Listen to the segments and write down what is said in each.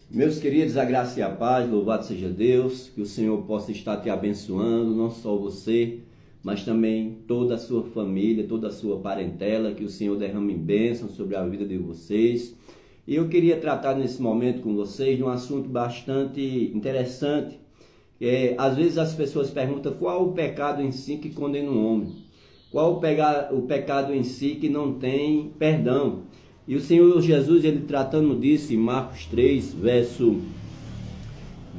Meus queridos, a graça e a paz, louvado seja Deus, que o Senhor possa estar te abençoando, não só você, mas também toda a sua família, toda a sua parentela, que o Senhor derrame bênção sobre a vida de vocês. E eu queria tratar nesse momento com vocês de um assunto bastante interessante. Às vezes as pessoas perguntam qual o pecado em si que condena um homem, qual o pecado em si que não tem perdão. E o Senhor Jesus, ele tratando disso em Marcos 3, verso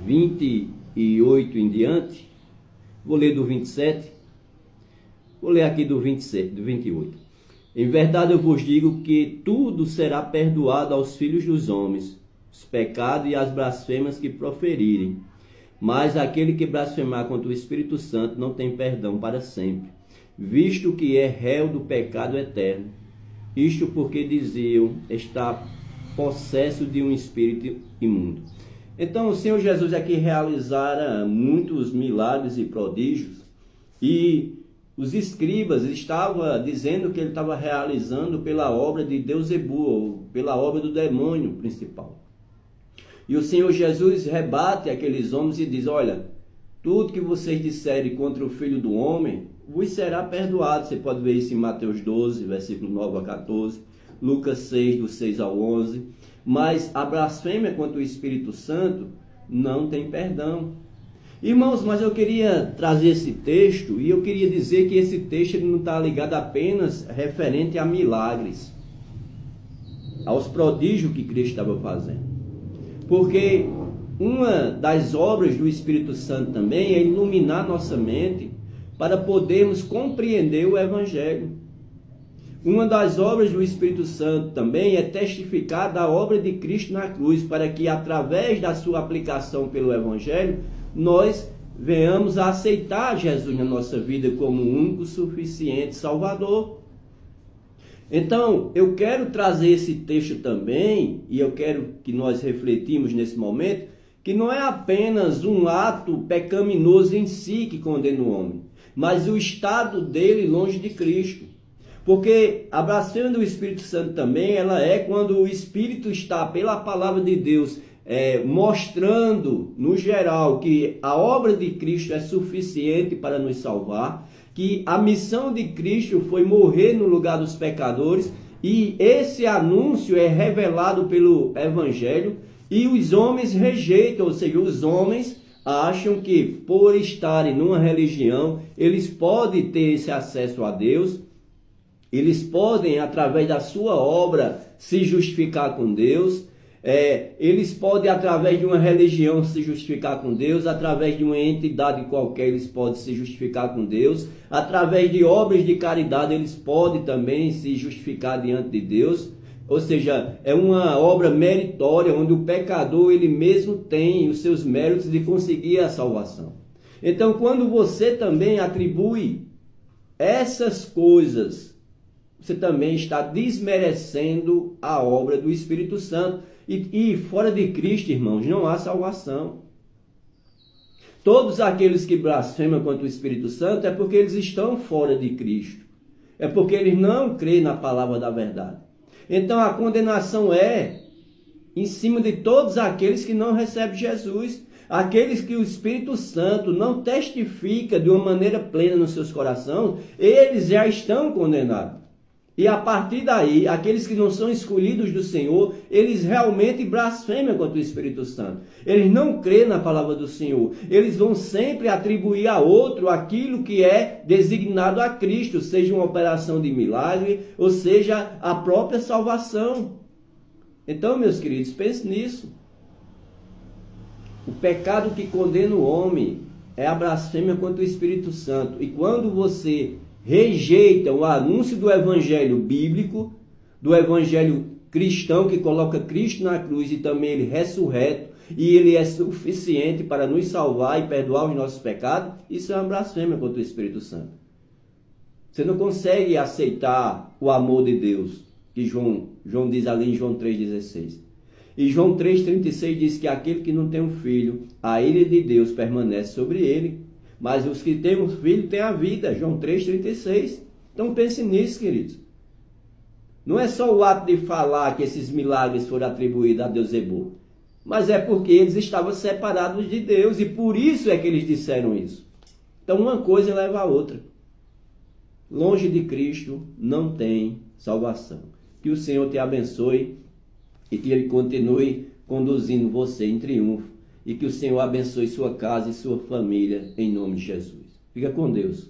28 em diante, vou ler do 27, vou ler aqui do 27, do 28. Em verdade eu vos digo que tudo será perdoado aos filhos dos homens, os pecados e as blasfêmias que proferirem. Mas aquele que blasfemar contra o Espírito Santo não tem perdão para sempre, visto que é réu do pecado eterno. Isto porque diziam, está possesso de um espírito imundo. Então o Senhor Jesus aqui realizara muitos milagres e prodígios, e os escribas estavam dizendo que ele estava realizando pela obra de Beuzebu, ou pela obra do demônio principal. E o Senhor Jesus rebate aqueles homens e diz, olha, tudo que vocês disserem contra o Filho do Homem, vos será perdoado. Você pode ver isso em Mateus 12, versículo 9 a 14, Lucas 6, do 6 ao 11. Mas a blasfêmia contra o Espírito Santo não tem perdão. Irmãos, mas eu queria trazer esse texto, e eu queria dizer que esse texto ele não está ligado apenas referente a milagres, aos prodígios que Cristo estava fazendo. Porque uma das obras do Espírito Santo também é iluminar nossa mente para podermos compreender o Evangelho. Uma das obras do Espírito Santo também é testificar da obra de Cristo na cruz, para que através da sua aplicação pelo Evangelho, nós venhamos a aceitar Jesus na nossa vida como o único suficiente Salvador. Então, eu quero trazer esse texto também, e eu quero que nós refletimos nesse momento, que não é apenas um ato pecaminoso em si que condena o homem, mas o estado dele longe de Cristo. Porque a blasfêmia do Espírito Santo também, ela é quando o Espírito está, pela palavra de Deus, mostrando, no geral, que a obra de Cristo é suficiente para nos salvar, que a missão de Cristo foi morrer no lugar dos pecadores, e esse anúncio é revelado pelo Evangelho, e os homens rejeitam, ou seja, os homens acham que por estarem numa religião, eles podem ter esse acesso a Deus, eles podem, através da sua obra, se justificar com Deus, eles podem, através de uma religião, se justificar com Deus, através de uma entidade qualquer, eles podem se justificar com Deus, através de obras de caridade, eles podem também se justificar diante de Deus. Ou seja, é uma obra meritória, onde o pecador, ele mesmo tem os seus méritos de conseguir a salvação. Então, quando você também atribui essas coisas, você também está desmerecendo a obra do Espírito Santo. E fora de Cristo, irmãos, não há salvação. Todos aqueles que blasfemam contra o Espírito Santo é porque eles estão fora de Cristo. É porque eles não creem na palavra da verdade. Então a condenação é em cima de todos aqueles que não recebem Jesus. Aqueles que o Espírito Santo não testifica de uma maneira plena nos seus corações, eles já estão condenados. E a partir daí, aqueles que não são escolhidos do Senhor, eles realmente blasfemam contra o Espírito Santo. Eles não creem na palavra do Senhor. Eles vão sempre atribuir a outro aquilo que é designado a Cristo, seja uma operação de milagre, ou seja, a própria salvação. Então, meus queridos, pense nisso. O pecado que condena o homem é a blasfêmia contra o Espírito Santo. E quando você rejeita o anúncio do evangelho bíblico, do evangelho cristão que coloca Cristo na cruz e também ele ressurreto, e ele é suficiente para nos salvar e perdoar os nossos pecados, isso é uma blasfêmia contra o Espírito Santo. Você não consegue aceitar o amor de Deus, que João diz ali em João 3,16. E João 3,36 diz que aquele que não tem um filho, a ira de Deus permanece sobre ele. Mas os que têm um filho têm a vida. João 3,36. Então pense nisso, queridos. Não é só o ato de falar que esses milagres foram atribuídos a Beuzebu. Mas é porque eles estavam separados de Deus e por isso é que eles disseram isso. Então uma coisa leva a outra. Longe de Cristo não tem salvação. Que o Senhor te abençoe e que Ele continue conduzindo você em triunfo. E que o Senhor abençoe sua casa e sua família em nome de Jesus. Fica com Deus.